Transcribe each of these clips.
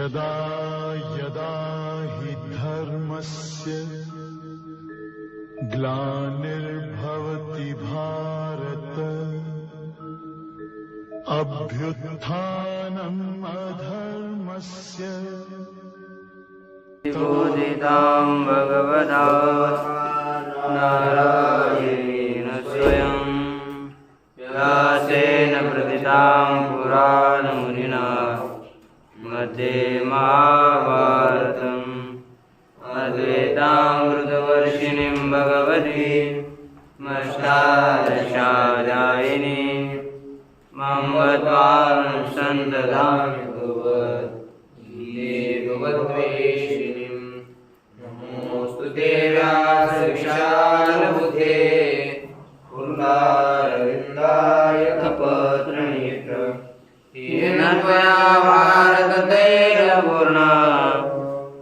यदा यदा हि धर्मस्य ग्लानिर्भवति भारत अभ्युत्थानम् अधर्मस्य बोधितां भगवता नारायणेन स्वयं व्यासेन प्रथितां पुराणमुनिना मध्ये महाभारतम् अद्वैतामृतवर्षिणीं भगवतीं अष्टादशाध्यायिनीं मङ्गलवान् भगवद्वेषिणीं नमोऽस्तु ते व्यासविशालबुद्धे कुन्दारविन्दाय कपत्रनेत्र येन त्वया भारततैलपूर्णा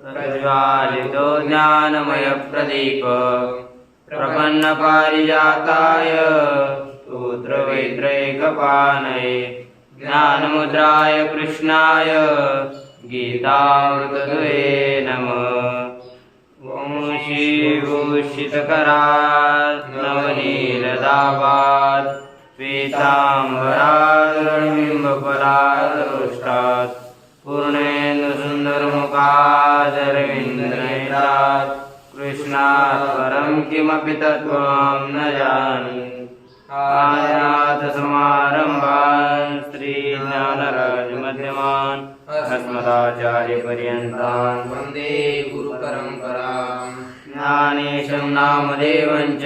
प्रज्वालितो ज्ञानमयप्रदीप प्रपन्नपारिजाताय स्तोत्रवेत्रैकपाणये ज्ञानमुद्राय कृष्णाय गीतामृतदुहे नमः। ॐ श्रीभूषितकरात् नवनीलदाभात् पीताम्बरार्बिम्बफलादृष्टात् पूर्णेन्दुसुन्दरमुखादरविन्दनेत्रात् कृष्णात् परं किमपि तत्त्वं न जाने। आयातसमारम्भान् श्रीज्ञानराजमध्यमान् अस्मदाचार्यपर्यन्तान् वन्दे गुरुपरम्पराम्। ज्ञानेशं नामदेवं च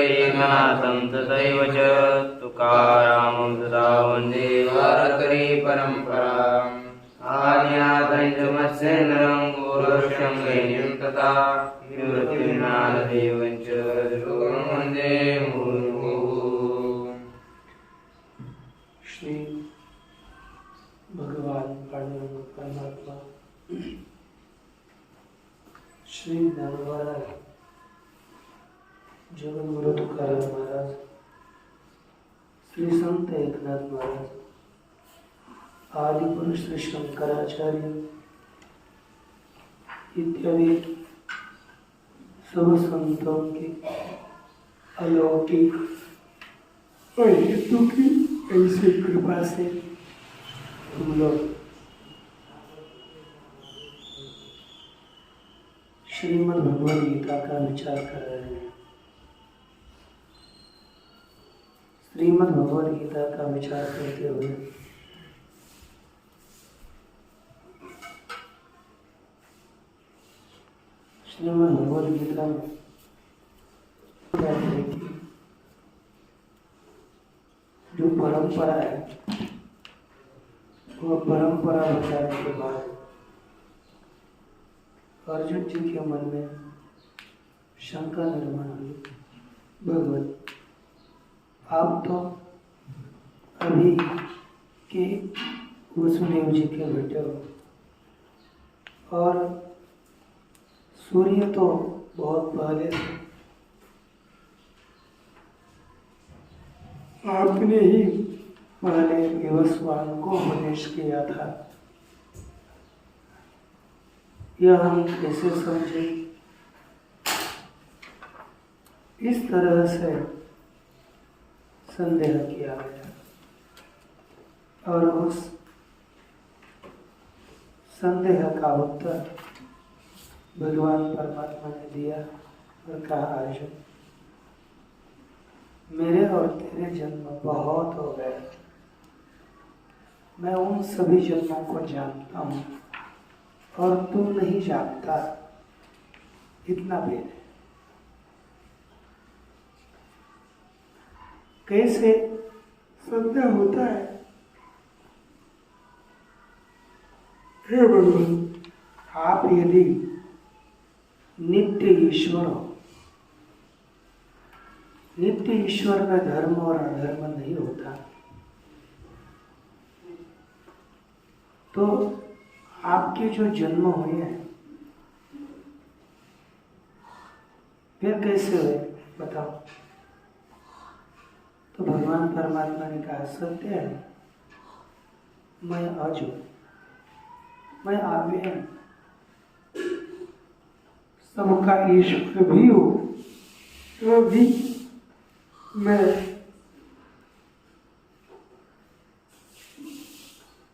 एकनाथं तथैव च तुकारामं तथा वन्दे वारकरी परम्पराम्। आदिनाथं च मत्स्येन्द्रं गोरक्षं गैर्यं तथा निवृत्तिज्ञानदेवं च ध्रुवं वन्दे मुहुर्मुहुः। श्री भगवान परमात्मा श्री नरवारा जगन्गुरु तुकाराम महाराज, श्री संत एकनाथ महाराज, आदि पुरुष श्री शंकराचार्य इत्यादि सब संतों की अलौकिक और हेतु की ऐसी कृपा से तुम लोग श्रीमद् भगवद गीता का विचार कर रहे हैं। श्रीमद् भगवद गीता का विचार करते हुए श्रीमद् भगवद गीता में जो परंपरा है वह परंपरा बताने के बाद अर्जुन जी के मन में शंका निर्माण हुई, भगवत आप तो अभी के वसुदेव जी के बेटे हो और सूर्य तो बहुत पहले से आपने ही पहले विवस्वान को उपदेश किया था। यह हम कैसे समझे? इस तरह से संदेह किया गया और उस संदेह का उत्तर भगवान परमात्मा ने दिया और कहा, अर्जुन मेरे और तेरे जन्म बहुत हो गए, मैं उन सभी जन्मों को जानता हूँ और तू नहीं जानता, इतना भेद है। कैसे संदेह होता है? हे भगवान, आप यदि नित्य ईश्वर हो, नित्य ईश्वर में धर्म और अधर्म नहीं होता, तो आपके जो जन्म हुए हैं वे कैसे हुए बताओ? तो भगवान परमात्मा ने कहा, सत्य है, मैं अज हूं, मैं अव्यय हूँ, सबका ईश्वर भी हो तो भी मैं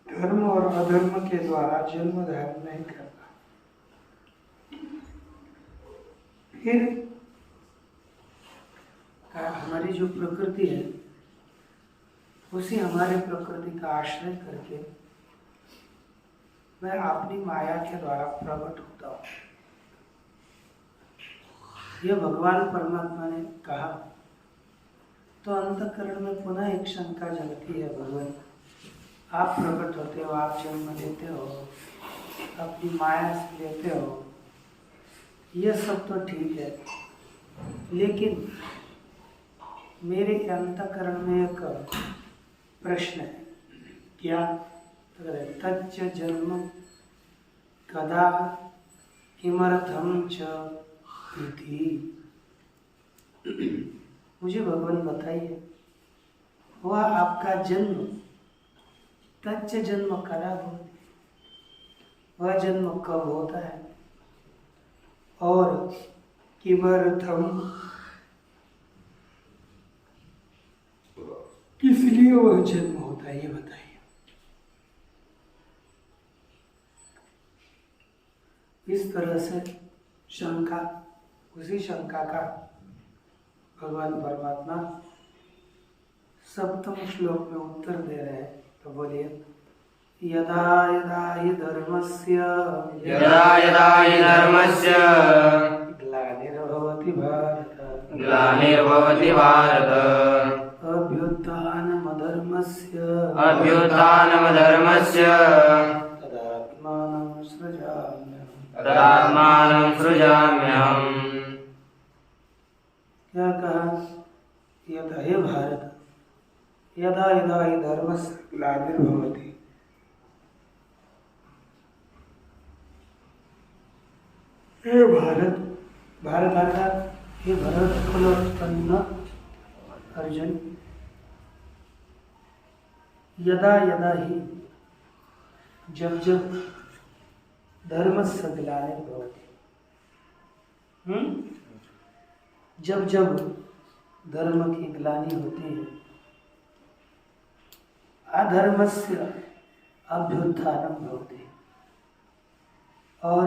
धर्म और अधर्म के द्वारा जन्म धारण नहीं करता। फिर हमारी जो प्रकृति है उसी हमारे प्रकृति का आश्रय करके मैं अपनी माया के द्वारा प्रकट होता हूँ। यह भगवान परमात्मा ने कहा तो अंतःकरण में पुनः एक शंका जगती है, भगवान आप प्रकट होते हो, आप जन्म लेते हो, अपनी माया से लेते हो, यह सब तो ठीक है, लेकिन मेरे अंतःकरण में एक प्रश्न है। क्या? तच्च जन्म कदा किमर्थम च इति। मुझे भगवान बताइए, वह आपका जन्म तच्च जन्म कदा होता, वह जन्म कब होता है और किमर्थम, किस लिए वह जन्म होता है, ये बताइए। इस तरह से शंका, उसी शंका का भगवान परमात्मा सप्तम श्लोक में उत्तर दे रहे हैं। तो बोलिए, यदा यदा हि धर्मस्य ग्लानिर्भवति भारत अभ्युत्थानमधर्मस्य तदात्मानं सृजाम्यहम्। क्या कहा? यदा हे भारत, यदा यदा हि धर्मस्य ग्लानिर्भवति, हे भारत, भारत अर्थात हे भरत कुलोत्पन्न अर्जुन, यदा यदा ही, जब जब, धर्मस्य ग्लानिर्भवति, जब जब धर्म की ग्लानि होती है, अधर्मस्य अभ्युत्थानं भवति, और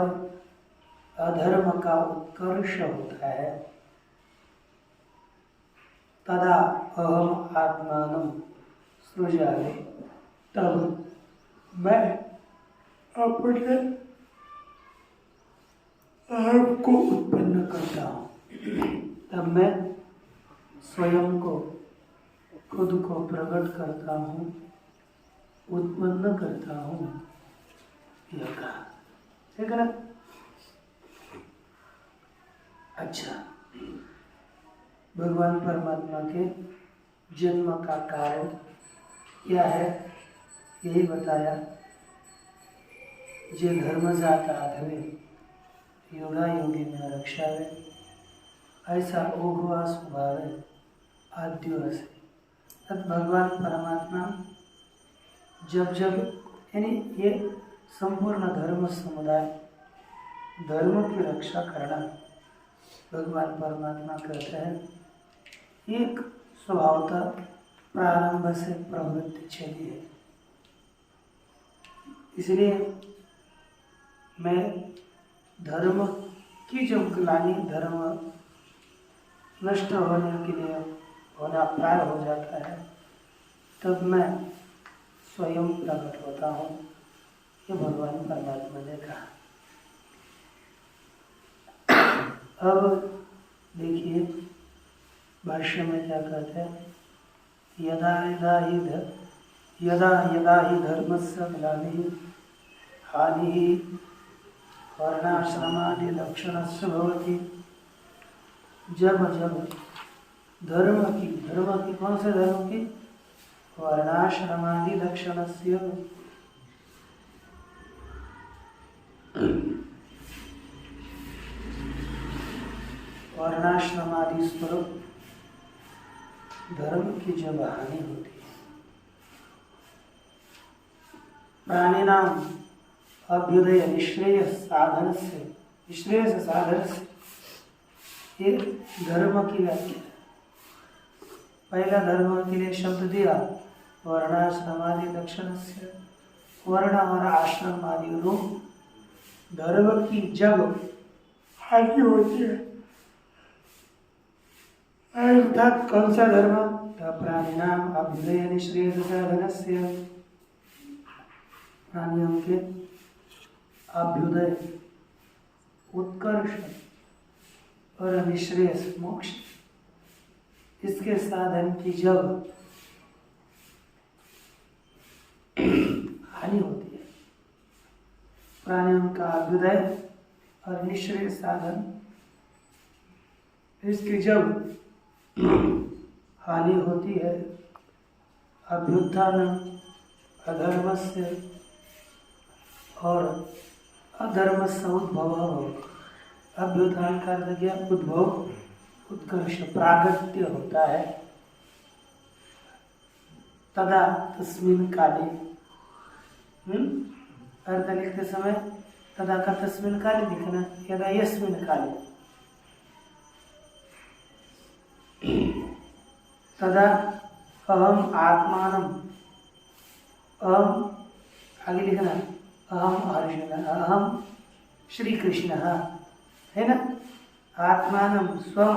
अधर्म का उत्कर्ष होता है, तदा अहम आत्मानं सृजामि, तब मैं अपने आप को उत्पन्न करता हूँ, तब मैं स्वयं को, खुद को प्रकट करता हूँ, उत्पन्न करता हूँ। यह कहा, ठीक है ना? अच्छा, भगवान परमात्मा के जन्म का कारण क्या है, यही बताया। जे धर्म जाता आधवे योगा योगी में रक्षा है, ऐसा ओघवा स्वभाव है आद्य से। तब भगवान परमात्मा जब जब, यानी ये संपूर्ण धर्म समुदाय, धर्म की रक्षा करना भगवान परमात्मा कहते हैं, एक स्वभावतः प्रारंभ से प्रवृत्ति चली है। इसलिए मैं धर्म की जब ग्लानि, धर्म नष्ट होने के लिए होना प्राय हो जाता है, तब मैं स्वयं प्रकट होता हूँ, ये भगवान परमात्मा ने कहा। अब देखिए भाष्य में क्या कहते हैं, यदा यदा ही धर्मस्य ग्लानिः हानिः वर्णाश्रमादि लक्षणस्य भवति। जब जब धर्म की कौन से धर्म की? वर्णाश्रमादि लक्षणस्य, वर्णाश्रमादि स्वरूप धर्म की जब हानि होती है, प्राणिनाम अभ्युदय निश्रेय साधन से, निश्रेय से साधन से, ये धर्म की व्याख्या है। पहला धर्म के लिए शब्द दिया वर्णाश्रमादि लक्षण से, वर्ण और आश्रम आदि रूप धर्म की जब हानि होती है, अर्थात कौन सा धर्म? प्राणिनाम अभ्युदय निश्रेय साधनस्य, प्राणियों के अभ्युदय उत्कर्ष और निश्रेयस मोक्ष, इसके साधन की जब हानि होती है, प्राणियों का अभ्युदय और निश्रेय साधन, इसकी जब हानि होती है, अभ्युत्थान अधर्म से और अधर्म से उद्भव, अभ्युत्थान का अर्थ क्या? उद्भव, उत्कर्ष, प्रागट्य होता है। तदा तस्मिन् काले, अर्थ लिखते समय तदा का तस्मिन् काले लिखना, यदा यस्मिन् काले, तदा अहम आत्मानम, अहम आगे लिखना, अहम अर्जुन, अहम श्री कृष्ण, है ना, आत्मानं स्वं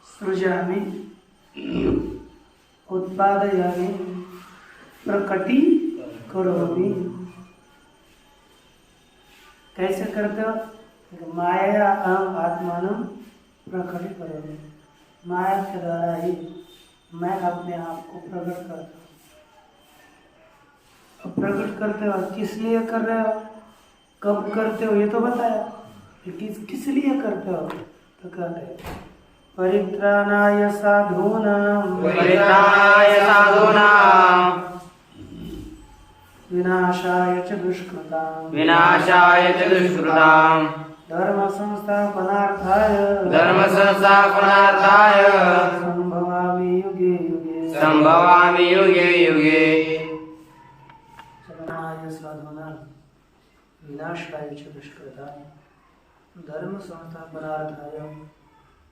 सृजामि, उत्पादयामि, प्रकटीकरोमि। कैसे करते हो? माया अहम आत्मानं प्रकटीकरोमि, माया के द्वारा ही मैं अपने आप को प्रकट करता हूँ। अब प्रकट करते हो, किस लिए कर रहे हो, कब करते हो, ये तो बताया, किस लिए करते हो? तो कहते हैं परित्राणाय साधूनां, परित्राणाय साधूनां, विनाशाय च दुष्कृतां, विनाशाय च दुष्कृतां, धर्म संस्थापनार्थाय, धर्म संस्थापनार्थाय, संभवामि युगे युगे, संभवामि युगे युगे, परित्राणाय साधूनां, विनाशाय च दुष्कृतां, धर्म संस्थापनार्थाय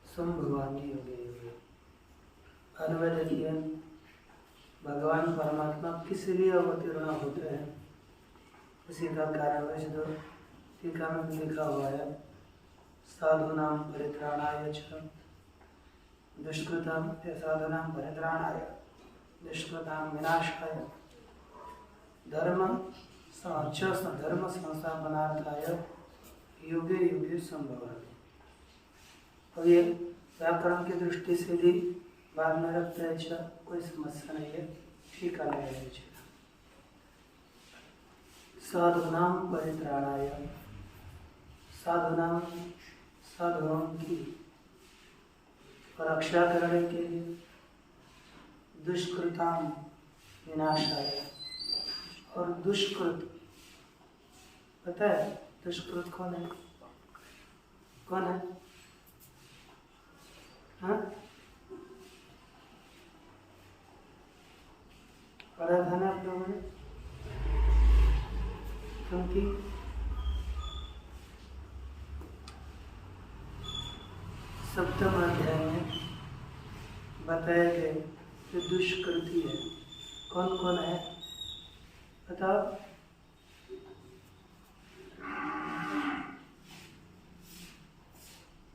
संभवामि युगे युगे। अन्वय देखिए, भगवान परमात्मा किस लिए अवतीर्ण होते हैं, उसी का कारण वैसे तो टीका में लिखा हुआ है, साधूनां परित्राणाय च दुष्कृतां, साधूनां परित्राणाय दुष्कृतां विनाशाय, धर्म संस्थापनार्थाय युगे युगे संभवामि। और ये व्याकरण की दृष्टि से भी बाद में रखते हैं, कोई समस्या नहीं है, ठीक है। साधूनां परित्राणाय, साधूनां, साधुओं की रक्षा करने के लिए, दुष्कृतां विनाशाय, और दुष्कृत, पता है दुष्कृत कौन है? कौन है? हाँ, पढ़ा था ना आप लोगों ने? क्योंकि सप्तम अध्याय में बताया गया कि दुष्कृति है, कौन कौन है बताओ?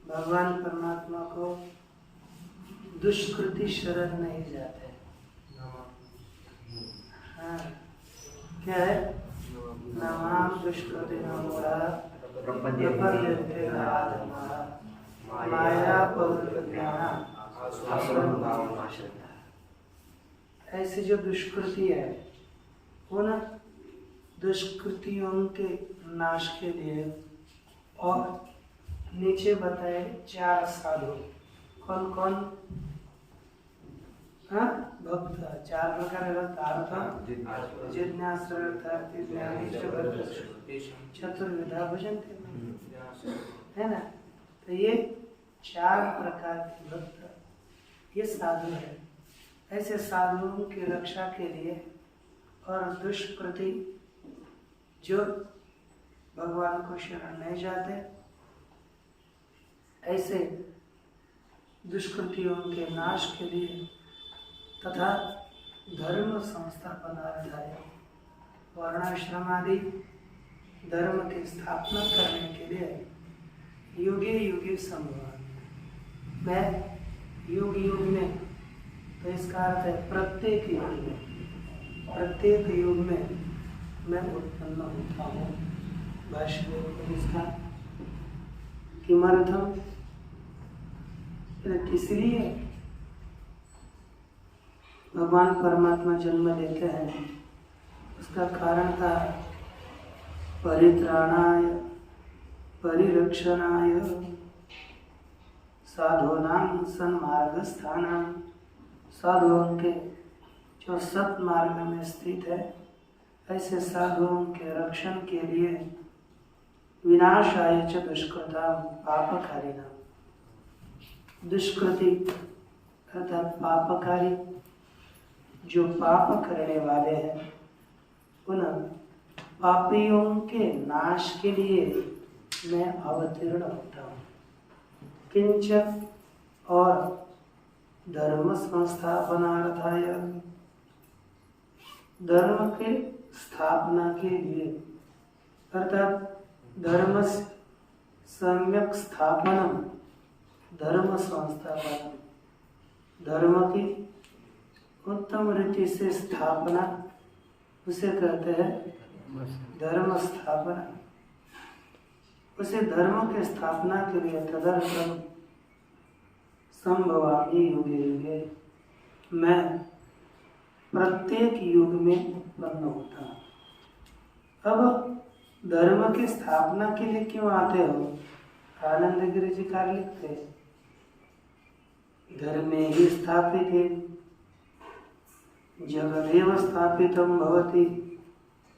भगवान परमात्मा को दुष्कृति शरण नहीं जाते। हाँ, क्या है? नमाम दुष्कृति नमोरा प्रपद्यते नाधमा माया पौरुषज्ञाना आसुरं भावनाशक्ता। ऐसे जो दुष्कृति है वो ना दुष्कृतियों के नाश के लिए, और नीचे बताए 4 साधु, कौन कौन? हाँ, भक्त 4 प्रकार अर्थ जिज्ञासु चतुर्विधा भजन्ते, है ना। तो ये 4 प्रकार के भक्त ये साधु है। ऐसे साधुओं की रक्षा के लिए और दुष्कृति जो भगवान को शरण नहीं जाते, ऐसे दुष्कृतियों के नाश के लिए तथा धर्म संस्थापनार्थाय वर्णाश्रम आदि धर्म की स्थापना करने के लिए युगे युगे संभव। मैं युग युग में, तो इसका अर्थ है प्रत्येक युग में मैं उत्पन्न होता हूँ। भाष्य में इसका किमर्थम, इसलिए भगवान परमात्मा जन्म लेते हैं, उसका कारण था परित्राणाय परिरक्षणाय साधूनां सन्मार्गस्थानां, साधुओं के जो सत्मार्ग में स्थित है, ऐसे साधुओं के रक्षण के लिए विनाशाय च दुष्कृतां पापकारिणां, दुष्कृति अर्थात पापकारी जो पाप करने वाले हैं, उन पापियों के नाश के लिए मैं अवतीर्ण होता हूँ। किंच और धर्म संस्थापनार्थाय, धर्म के स्थापना के लिए, अर्थात धर्म सम्यक स्थापनम, धर्म संस्थापन, धर्म की उत्तम रीति से स्थापना, उसे कहते हैं धर्म स्थापना। उसे धर्म के स्थापना के लिए तदर्थम संभवामि युगे युगे, मैं प्रत्येक युग में उत्पन्न होता हूँ। अब धर्म की स्थापना के लिए क्यों आते हो? आनंद गिरि जी कार्य लिखते, धर्मे ही स्थापिते जगदेव स्थापितं भवति,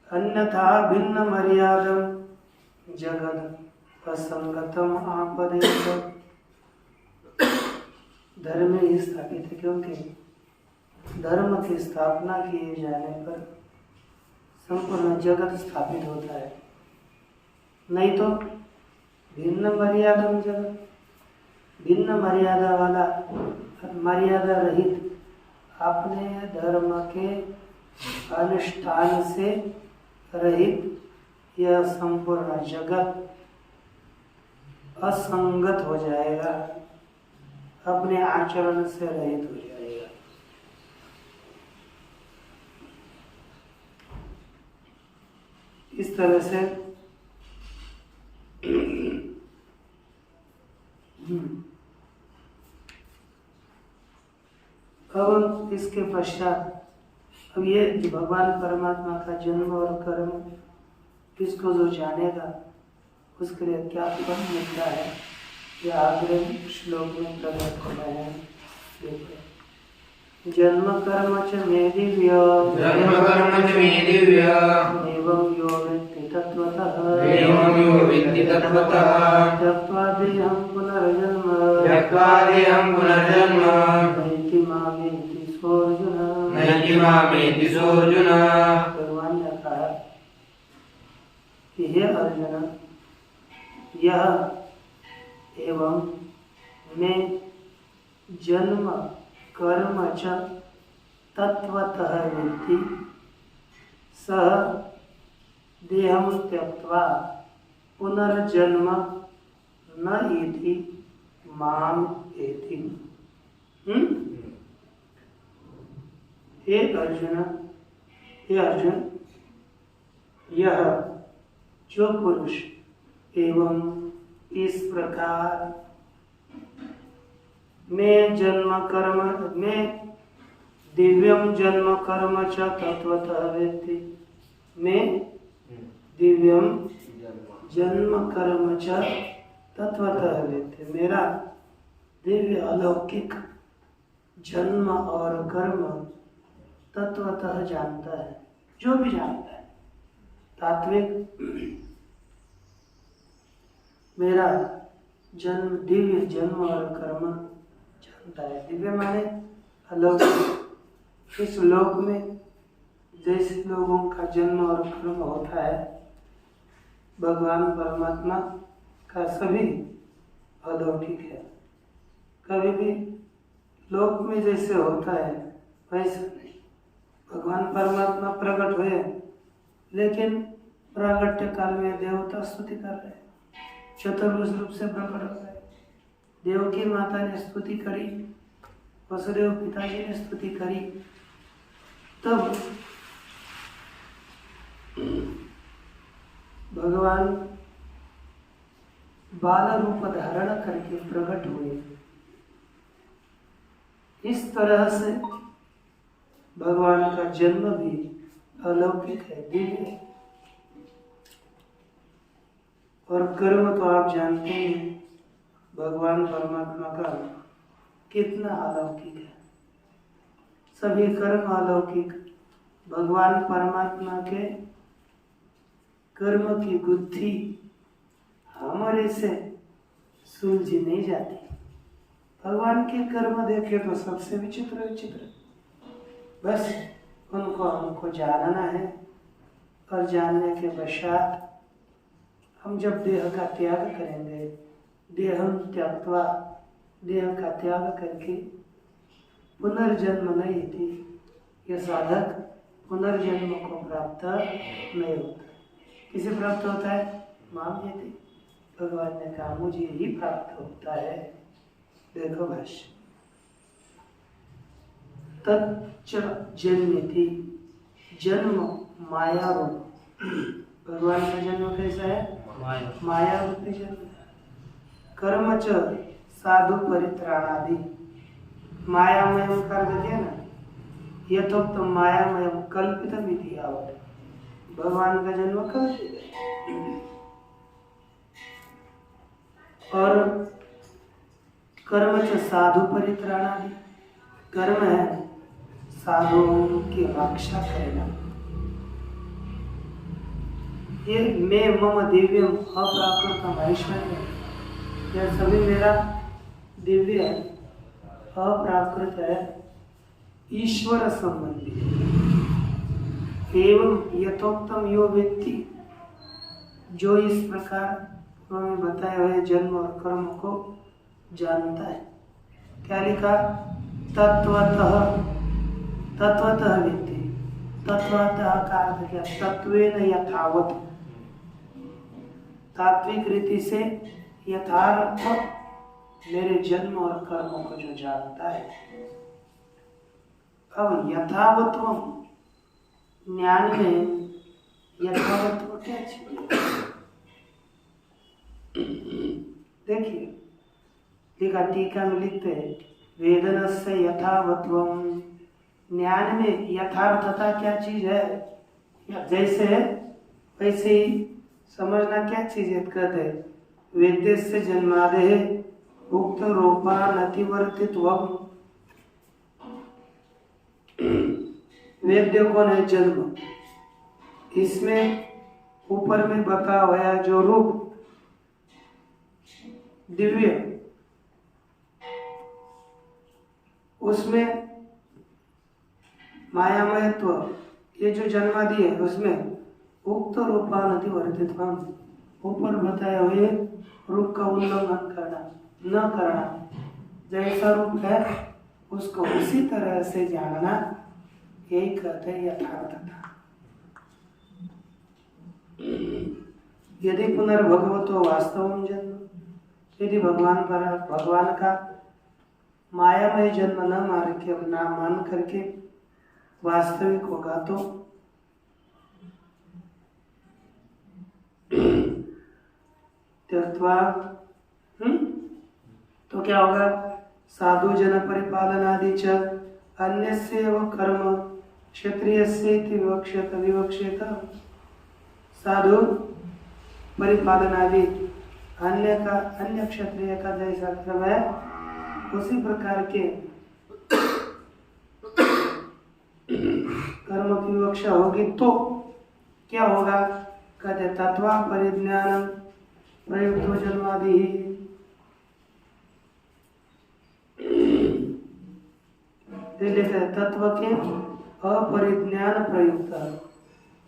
अन्यथा भिन्न मर्यादं जगद असंगतम आपदेत। धर्म ही स्थापित है, क्योंकि धर्म की स्थापना किए जाने पर संपूर्ण जगत स्थापित होता है। नहीं तो भिन्न मर्यादम जगत, भिन्न मर्यादा वाला, मर्यादा रहित अपने धर्म के अनुष्ठान से रहित यह संपूर्ण जगत असंगत हो जाएगा, अपने आचरण से रहित हो जाएगा। इस तरह से अब इसके पश्चात, अब ये भगवान परमात्मा का जन्म और कर्म इसको जो जानेगा उसके लिए क्या फल मिलता है, यह आगे श्लोक में प्रकट होना है। देखो, जन्म कर्म च मे दिव्य, जन्म कर्म च मे दिव्य, एवं यो वेत्ति तत्त्वतः, एवं यो वेत्ति तत्त्वतः, त्यक्त्वा देहं पुनर्जन्म, त्यक्त्वा देहं पुनर्जन्म, नैति मामेति सोऽर्जुन, नैति मामेति सोऽर्जुन। भगवान ने कहा कि हे अर्जुन, यह एवं मैं जन्म कर्म च तत्वतः वेत्ति सः देहं त्यक्त्वा पुनर्जन्म न इति माम एति। हे अर्जुन, यह जो पुरुष एवं इस प्रकार मैं जन्म कर्म में दिव्यम जन्म कर्म च तत्वतः वेत्ति, मैं दिव्यम जन्म कर्म च तत्वतः वेत्ति, मेरा दिव्य अलौकिक जन्म और कर्म तत्वतः जानता है, जो भी जानता है। तात्विक मेरा जन्म, दिव्य जन्म और कर्म जानता है। दिव्य माने अलौकिक। इस लोक में जैसे लोगों का जन्म और कर्म होता है, भगवान परमात्मा का सभी अलौकिक है। कभी भी लोक में जैसे होता है वैसा नहीं। भगवान परमात्मा प्रकट हुए, लेकिन प्रागट्य काल में देवता स्तुति कर रहे, चतुर्भुज रूप से प्रकट हो गए। देवकी माता ने स्तुति करी, वसुदेव पिताजी ने स्तुति करी, तब भगवान बाल रूप धारण करके प्रकट हुए। इस तरह से भगवान का जन्म भी अलौकिक है, दिव्य है। और कर्म तो आप जानते हैं भगवान परमात्मा का कितना अलौकिक है। सभी कर्म अलौकिक। भगवान परमात्मा के कर्म की बुद्धि हमारे से सुलझी नहीं जाती। भगवान के कर्म देखे तो सबसे विचित्र विचित्र, बस उनको हमको जानना है। और जानने के पश्चात हम जब देह का त्याग करेंगे, देहम त्यक्त्वा, देह का त्याग करके पुनर्जन्म नहीं थी, यह साधक पुनर्जन्म को प्राप्त नहीं होता। किसे प्राप्त होता है? माम यति। भगवान ने कहा मुझे ही प्राप्त होता है। देखो भाष्य, तच्च जन्मति, जन्म माया रूप। भगवान का जन्म कैसा है? माया रूपी जन्म। कर्म च साधु परित्राणादि, मायामय कर देते हैं ना, यथोक्त मायामय कल्पित विधि आवत। भगवान का जन्म कल्पित है। और कर्म च साधु परित्राणादि, कर्म है साधुओं की रक्षा करना। ये मैं मम दिव्यम अप्राकृतम ऐश्वर्य, यह सभी मेरा दिव्य है, अप्राकृत है, ईश्वर संबंधी। एवं यथोक्तम यो व्यक्ति, जो इस प्रकार उन्होंने बताए हुए जन्म और कर्म को जानता है। क्या लिखा? तत्वतः, तत्वतः व्यक्ति। तत्वतः का अर्थ क्या? तत्वेन यथावत, तात्विक रीति से यथार्थ मेरे जन्म और कर्मों को जो जानता है। अब यथावत्वम, ज्ञान में यथावत्व क्या चीज है? देखिए लिखा, टीका में लिखते हैं वेदनस्य यथावत्वम, ज्ञान में यथार्थता क्या चीज है? जैसे है वैसे ही समझना क्या चीज है? कहते हैं वेद्य से जन्मादे उक्त रूपानतिवर्तित्वम। वेद्य कौन है? जन्म। इसमें ऊपर में बता हुआ जो रूप दिव्य, उसमें मायामयत्व, ये जो जन्मादि है उसमें उक्त रूपानति वर्तित्वम, ऊपर बताए हुए रूप का उल्लंघन करना, न करना। जैसा रूप है उसको उसी तरह से जानना, यही कहते हैं यथार्थता। यदि पुनर्भगवतो वास्तवम जन्म, यदि भगवान का मायामय जन्म न मान करके वास्तविक होगा तो त्यक्त्वा, तो क्या होगा? साधु जन परिपालनादि च अन्यस्यैव कर्म क्षत्रियस्येति विवक्ष्येत। साधु परिपालनादि अन्य क्षत्रिय का जैसा कर्म है, उसी प्रकार के कर्म की विवक्षा होगी तो क्या होगा? कहते तत्वा परिज्ञान प्रयुक्त जन्मादि। तत्व के अपरिज्ञान प्रयुक्त,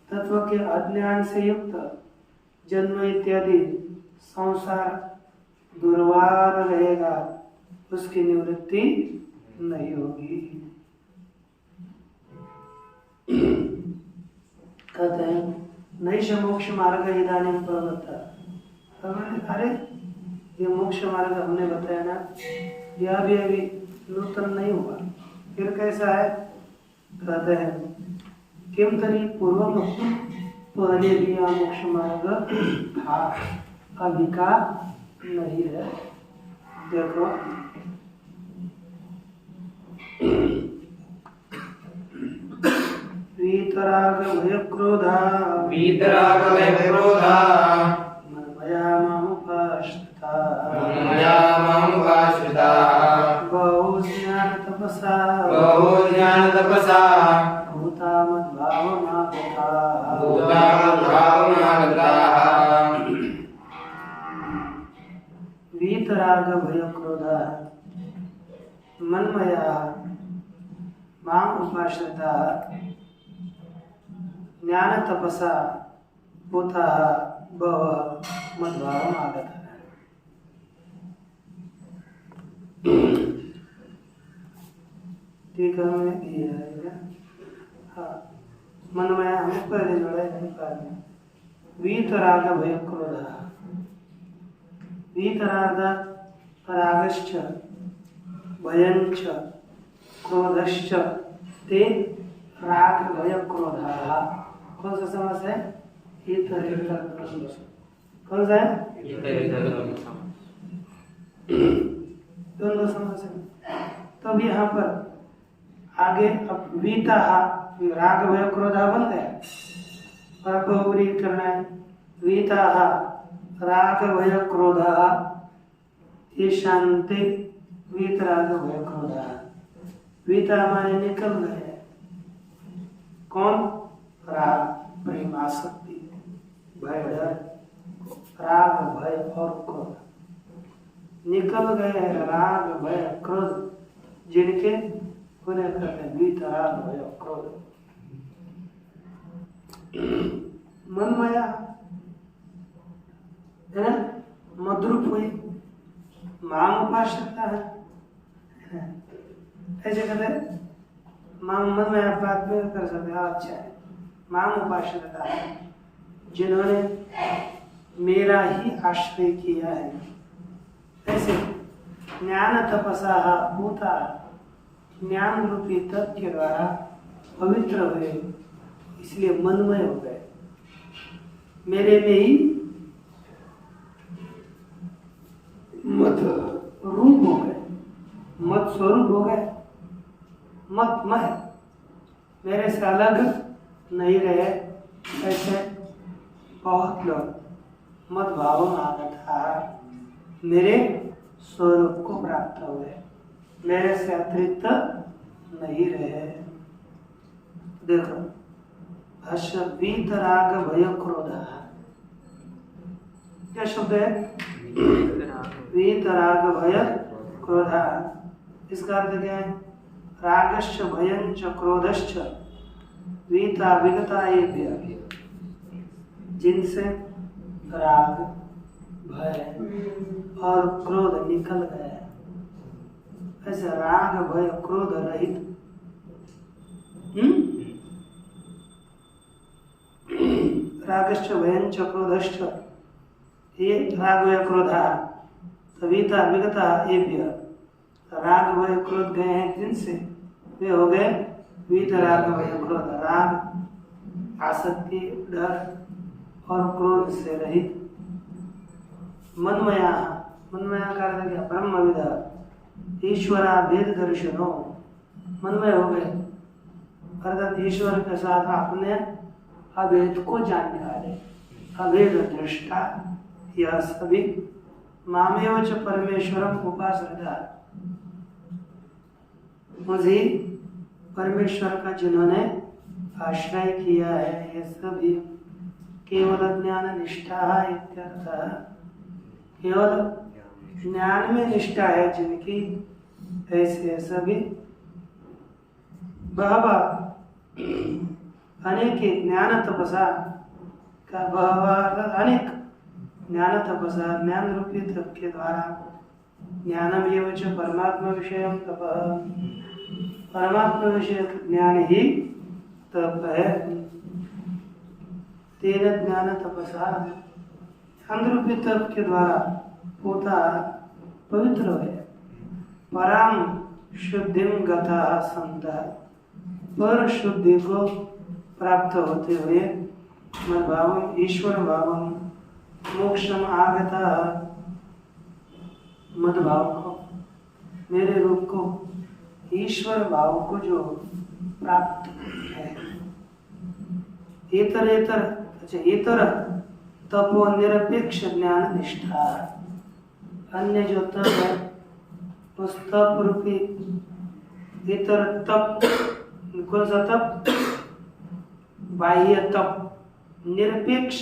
तत्व के अज्ञान से युक्त जन्म इत्यादि संसार दुर्वार रहेगा, उसकी निवृत्ति नहीं होगी। कहते हैं नैष मोक्ष मार्ग इदानीं प्रवृत्ता। अरे ये मोक्ष मार्ग हमने बताया ना, यह भी अभी नूतन नहीं हुआ, फिर कैसा है? कहते हैं किम तरी पूर्व पहले भी यह मोक्ष मार्ग था, अभी का नहीं है। देखो वीतराग भय क्रोधा वीतराग भय क्रोधा मया मामुपाश्रिता मया मामुपाश्रिता बहु ज्ञान तपसा भूता मद्भावमागता वीतराग भय क्रोधा मन्मया माम उपाश्रिता ज्ञान तपसा भूता बहवः मद्भावमागता। ठीक है, हाँ मनमय हमें पहले जोड़ा है। वीतराग भय क्रोध, वीतराग रागश्च भयञ्च क्रोधश्च ते राग भय क्रोधा। कौन सा समास है? कौन सा है? दोनों समास है। तब यहाँ पर आगे अब वीता राग भय क्रोधा बन गया, और बहुब्री करना है। वीता राग भय क्रोधा ये शांति वीत राग भय क्रोधा। वीता माने निकल गए। कौन? राग प्रेम आसक्ति, भय डर, राग भय और क्रोध निकल गए। राग भय क्रोध जिनके उन्हें कहते हैं वीतराग भय क्रोध। मनमया है मद्रूप हुई, माम उपाश्रिता है। ऐसे कहते माम मनमया बात में कर सकते हैं। अच्छा है, माम उपाश्रिता है जिन्होंने मेरा ही आश्रय किया है। ऐसे ज्ञान तपसा भूता ज्ञान रूपी तप के द्वारा पवित्र हुए, इसलिए मनमय हो गए, मेरे में ही मत रूप हो गए, मत स्वरूप हो गए। मत मह मेरे से अलग नहीं रहे। ऐसे बहुत लोग मत भाव में आगता मेरे स्वरूप को प्राप्त हुए, मेरे से अतिरिक्त नहीं रहे। देखो भाष्य वीतराग भय क्रोध क्या शब्द है? वीतराग भय क्रोधा। इसका अर्थ क्या है? रागश्च भयञ्च क्रोधश्च वीता विगता ये, जिनसे राग भय और क्रोध निकल गए। ऐसे राग भय क्रोध रहित रागश्च भयञ्च क्रोधश्च ये राग भय क्रोधा वीता विगता ये, राग भय क्रोध गए हैं जिनसे वे हो गए वीत राग भय क्रोध। राग आसक्ति डर और क्रोध से रहित। मनमया मनमया का अर्थ क्या? ब्रह्मविद ईश्वरा भेद दर्शनो मनमय हो गए, अर्थात ईश्वर के साथ अपने अभेद को जानने वाले अभेद दृष्टा। यह सभी मामेव च परमेश्वरम उपाश्रिता, मुझे परमेश्वर का जिन्होंने आश्रय किया है, ये सभी केवल ज्ञान निष्ठा इत्यर्थ। केवल ज्ञान में निष्ठा है जिनकी, ऐसे सभी बहवा अनेक ज्ञान तपसा का बहवा अनेक ज्ञान तपसा ज्ञान रूपी तप के द्वारा ज्ञानम एवं च परमात्मा विषयम तप, परमात्मा विषय ज्ञान ही तप है। तेन ज्ञान तपसा ज्ञान रूपी तप के द्वारा पोता पवित्र है। पराम शुद्धिम गता संता, पर शुद्धि को प्राप्त होते हुए मद्भावम ईश्वर भावम मोक्षम आगता, मद्भाव को मेरे रूप को ईश्वर भाव को जो प्राप्त है। इतर तपो निरपेक्ष ज्ञान निष्ठा, अन्य जो तप है उस तप रूपी इतर तप, कौन सा तप? बाह्य तप, निरपेक्ष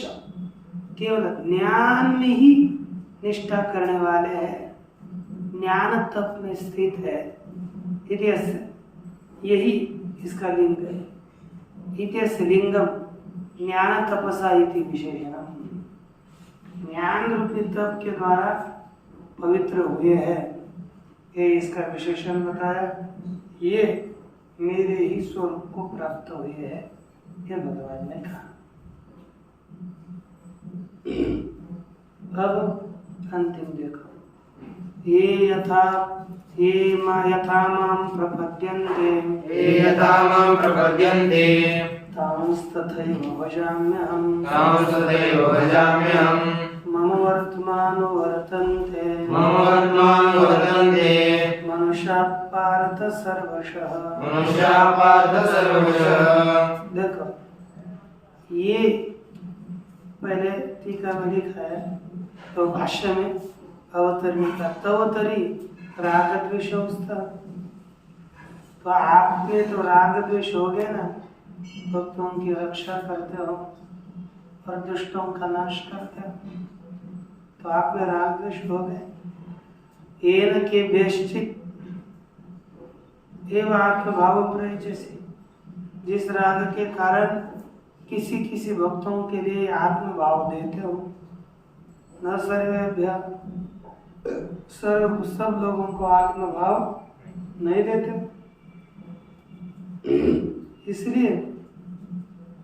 केवल ज्ञान में ही निष्ठा करने वाले हैं, ज्ञान तप में स्थित है। यही इसका लिंग है। इत्यस्य लिंगम ज्ञान तपसा इति विशेषणम, ज्ञान रूपी तप के द्वारा पवित्र हुए हैं, ये इसका विशेषण बताया। ये मेरे ही स्वरूप को प्राप्त हुए हैं, ये भगवान ने कहा। अब अंतिम देखो, ये यथा मां प्रपद्यन्ते, ये यथा मां प्रपद्यन्ते तांस्तथैव भजाम्यहम्, तांस्तथैव भजाम्यहम्। मम वर्तमानो वर्तन्ते, मम वर्तमानो वर्तन्ते मनुष्या पार्थ सर्वशः, मनुष्या पार्थ सर्वशः। देखो ये पहले टीका में लिखा है, तो भाष्य में अवतरणिका तवतरी राग द्वेष था। तो आप में तो राग द्वेष हो गए ना, भक्तों की रक्षा करते हो और दुष्टों का नाश करते हो, तो आप में राग द्वेष हो गए। एन के बेश्चित एवं आत्मभाव प्रय, से जिस राग के कारण किसी किसी भक्तों के लिए आत्मभाव देते हो, न सर्वेभ्य सब लोगों को आत्मभाव नहीं देते, इसलिए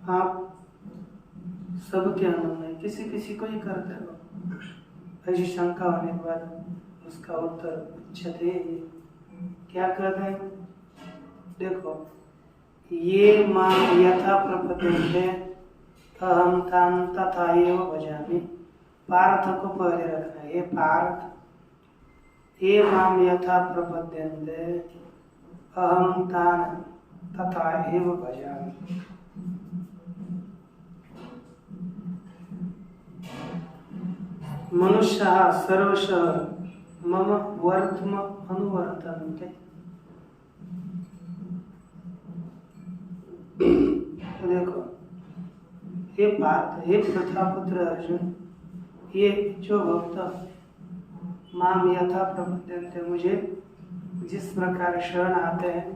आप सबके अनुभव नहीं, किसी किसी को ही करते हो। ऐसी शंका होने के बाद उसका उत्तर उच्चते, क्या कहते हैं? देखो, ये मां यथा प्रपद्यन्ते अहम तान तथा एव भजामि, पार्थ को पहले रखना है। ये पार्थ, ये मां यथा प्रपद्यन्ते अहम तान तथा एव भजामि। मनुष्यः सर्वशः मम वर्त्म अनुवर्तन्ते। देखो, हे पार्थ, हे प्रथापुत्र अर्जुन, ये जो भक्त माम यथा प्रपद्यन्ते, मुझे जिस प्रकार शरण आते हैं,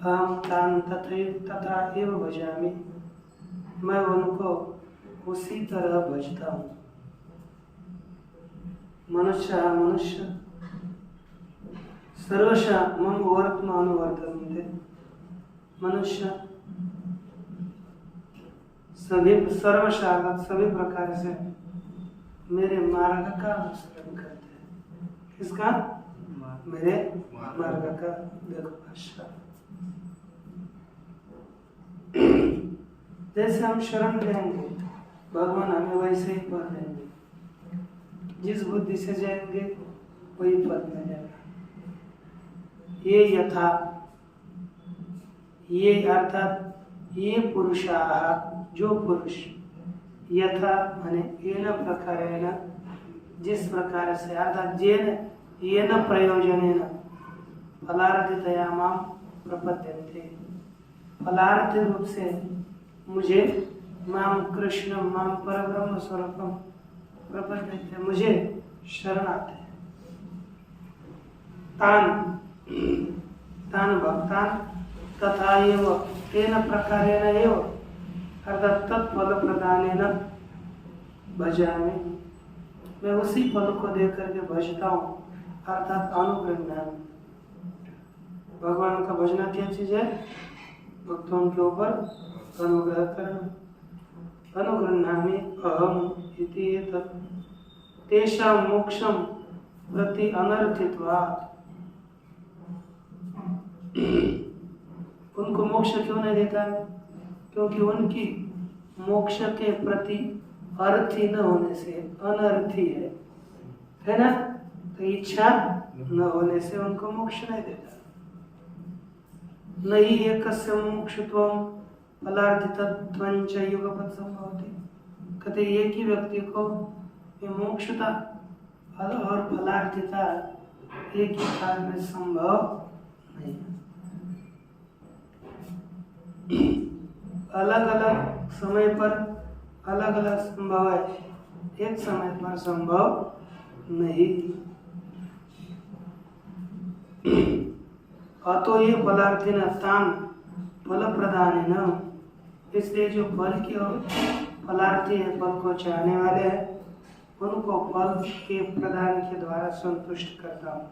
अहम तान तथा एव भजामि, मैं उनको उसी तरह भजता हूँ। मनुष्य सर्वशः मम वर्त्म अनुवर्तन्ते, मनुष्य सर्वशः सभी प्रकार से मेरे मार्ग का अनुसरण करते हैं। किसका? मेरे मार्ग का। देखो भाषा, जैसे हम शरण लेंगे भगवान हमें वैसे ही पढ़ देंगे, जिस बुद्धि से जाएंगे वही पद में जाएगा। ये यथा, ये अर्थात ये पुरुषाः, जो पुरुष, यथा माने येन प्रकारेण, जिस प्रकार से, अर्थात येन प्रयोजनेन फलार्थितया मां प्रपद्यन्ते, फलार्थ रूप से मुझे मां कृष्ण मां परब्रह्म स्वरूपम प्रपद्यन्ते, मुझे शरण आते हैं। तान भक्तान तथा एव तेन प्रकारेण एव, अर्थात तत्फल प्रदानेन भजामि, मैं उसी फल को देख करके भजता हूँ, अर्थात अनुगृह्णामि। भगवान का भजना क्या चीज है? भक्तों के ऊपर अनुग्रह करना। अनुगृह्णामि अहम इति एतत् तेषां मोक्षं प्रति अनर्थित्वात्। उनको मोक्ष क्यों नहीं देता है? क्योंकि उनकी मोक्ष के प्रति अर्थी न होने से, अनर्थी है ना? तो इच्छा न होने से उनको मोक्ष नहीं देता। नहीं एकस्य मोक्षत्वं फलार्थितत्वं च युगपत् संभवति। कहते एक ही व्यक्ति को ये मोक्षता और फलार्थिता एक ही काल में संभव नहीं है। अलग अलग समय पर अलग अलग संभव है, एक समय पर संभव नहीं। अतो ये फलार्थी न तान फल प्रदान न, इसलिए जो फल के फलार्थी है, फल को चाहने वाले हैं, उनको फल के प्रदान के द्वारा संतुष्ट करता हूँ।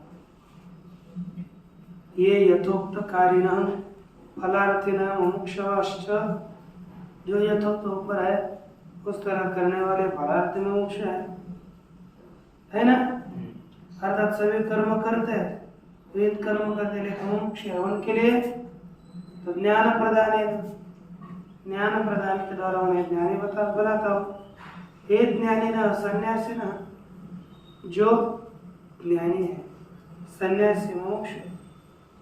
ये यथोक्त कारिणः फलार्थिनः मुमुक्षवश्च, जो यथोक्त ऊपर है उस तरह करने वाले फलार्थी में मोक्ष है ना? अर्थात सभी कर्म करते हैं, वेद कर्म करते, लेकिन मोक्ष है उनके लिए तो ज्ञान प्रदान है। ज्ञान प्रदान के द्वारा उन्हें ज्ञानी बताता हूँ। हे ज्ञानी न सन्यासी न, जो ज्ञानी है सन्यासी मोक्ष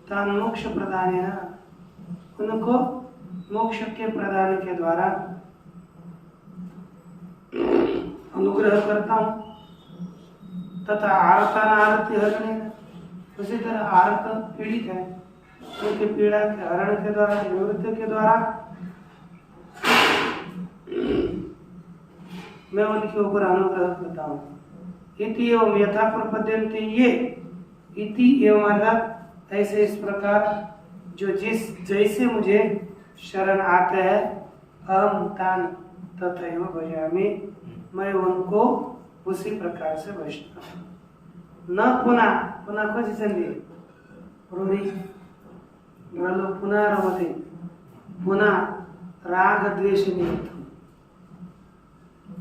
तान मोक्ष प्रदान है ना, उनको मोक्ष के प्रदान के द्वारा अनुग्रह करता हूँ। तथा आर्तानार्ति हरणे, उसी तरह आर्त पीड़ित है, उनकी पीड़ा के हरण के द्वारा, निवृत्ति के द्वारा मैं उनके ऊपर अनुग्रह करता हूँ। इति एवं यथा प्रपद्यन्ते ये, इति एवं अर्थात ऐसे इस प्रकार जो जिस जैसे मुझे शरण आते हैं, अहम तान तथैव भजामि, मैं उनको उसी प्रकार से भजता हूँ। न पुनः, पुनः को जिसने रूढ़ी पुनः रमते, पुनः राग द्वेष निमित्त,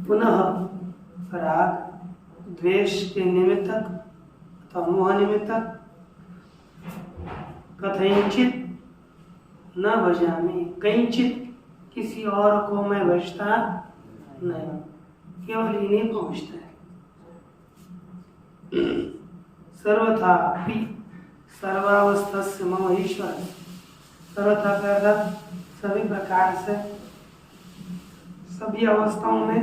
पुनः राग द्वेष के निमित्तक अथवा मोह निमित्तक कथंचित न भजामि, कहीं किसी और को मैं भजता नहीं, केवल इन्हीं को भजता है। सर्वथा अपि सर्वावस्था मम ईश्वर, सर्वथा का अर्थ सभी प्रकार से सभी अवस्थाओं में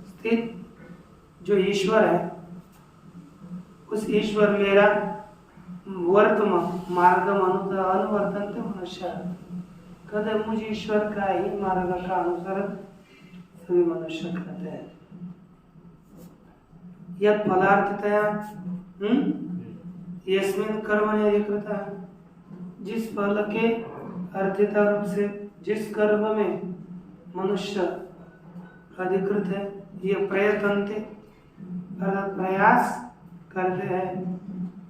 स्थित जो ईश्वर है, उस ईश्वर मेरा वर्तम मार्गम अनुवर्तन्ते मनुष्य, कहते मुझ ईश्वर का ही मार्ग का अनुसरण सभी मनुष्य करते हैं। यद फलार्थितया यस्मिन् कर्मणि अधिकृता, जिस फल के अर्थिता रूप से जिस कर्म में मनुष्य अधिकृत है, ये प्रयतन्ते अर्थात प्रयास करते हैं,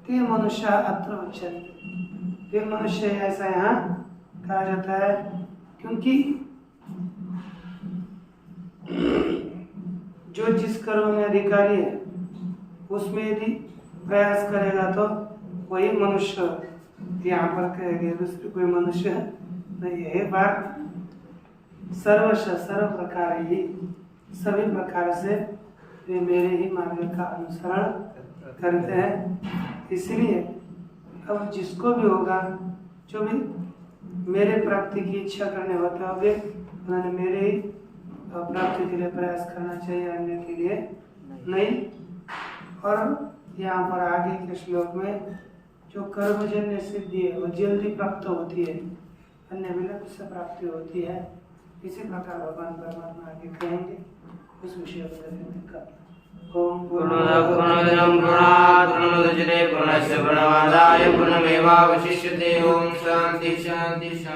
ते मनुष्य अत्र उच्यन्ते, वे मनुष्य ऐसा यहाँ कहा जाता है, क्योंकि जो जिस कर्म में अधिकारी है उसमें यदि प्रयास करेगा तो वही मनुष्य यहाँ पर कहेंगे, दूसरे कोई मनुष्य नहीं है। बात सर्व प्रकार ही सभी प्रकार से वे मेरे ही मार्ग का अनुसरण करते हैं। इसलिए अब जिसको भी होगा, जो भी मेरे प्राप्ति की इच्छा करने होते होंगे, उन्होंने मेरे ही प्राप्ति के लिए प्रयास करना चाहिए, अन्य के लिए नहीं। और यहाँ पर आगे के श्लोक में जो कर्मजन्य सिद्धि है वो जल्दी प्राप्त होती है, अन्य विलंब से प्राप्ति होती है। इसी प्रकार भगवान परमात्मा आगे कहेंगे, उस विषय पर ओम पूर्णस्य पूर्णमादाय पूर्णमेवावशिष्यते। ओम शांति शांति शांति।